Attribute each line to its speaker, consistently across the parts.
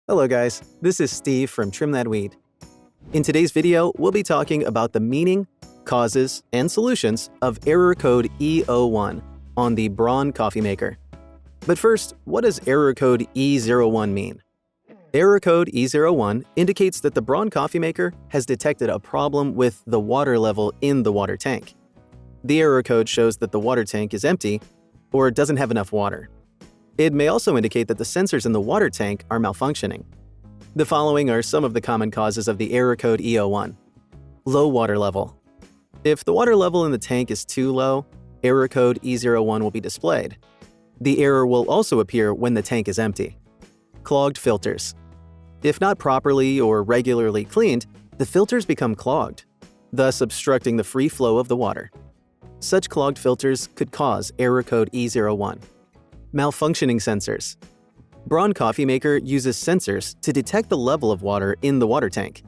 Speaker 1: Hello guys, this is Steve from Trim That Weed. In today's video, we'll be talking about the meaning, causes, and solutions of error code E01 on the Braun coffee maker. But first, what does error code E01 mean? Error code E01 indicates that the Braun coffee maker has detected a problem with the water level in the water tank. The error code shows that the water tank is empty or doesn't have enough water. It may also indicate that the sensors in the water tank are malfunctioning. The following are some of the common causes of the error code E01. Low water level. If the water level in the tank is too low, error code E01 will be displayed. The error will also appear when the tank is empty. Clogged filters. If not properly or regularly cleaned, the filters become clogged, thus obstructing the free flow of the water. Such clogged filters could cause error code E01. Malfunctioning sensors. Braun coffee maker uses sensors to detect the level of water in the water tank.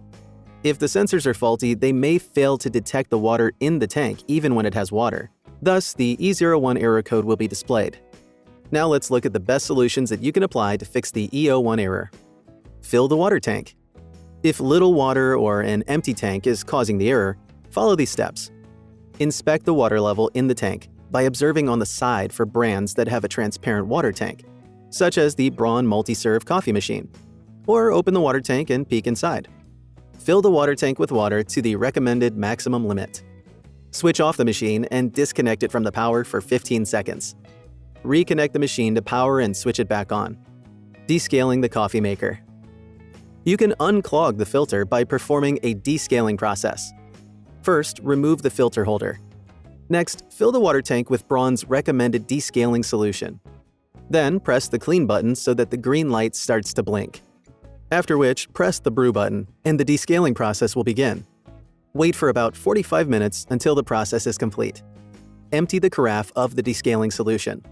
Speaker 1: If the sensors are faulty, they may fail to detect the water in the tank even when it has water. Thus, the E01 error code will be displayed. Now let's look at the best solutions that you can apply to fix the E01 error. Fill the water tank. If little water or an empty tank is causing the error, follow these steps. Inspect the water level in the tank by observing on the side for brands that have a transparent water tank, such as the Braun multi-serve coffee machine. Or open the water tank and peek inside. Fill the water tank with water to the recommended maximum limit. Switch off the machine and disconnect it from the power for 15 seconds. Reconnect the machine to power and switch it back on. Descaling the coffee maker. You can unclog the filter by performing a descaling process. First, remove the filter holder. Next, fill the water tank with Braun's recommended descaling solution. Then, press the clean button so that the green light starts to blink. After which, press the brew button, and the descaling process will begin. Wait for about 45 minutes until the process is complete. Empty the carafe of the descaling solution.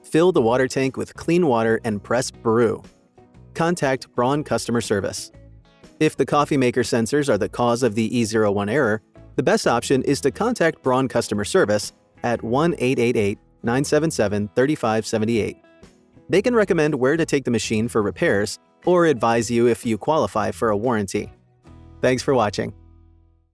Speaker 1: Fill the water tank with clean water and press brew. Contact Braun customer service. If the coffee maker sensors are the cause of the E01 error, the best option is to contact Braun customer service at 1-888-977-3578. They can recommend where to take the machine for repairs or advise you if you qualify for a warranty. Thanks for watching.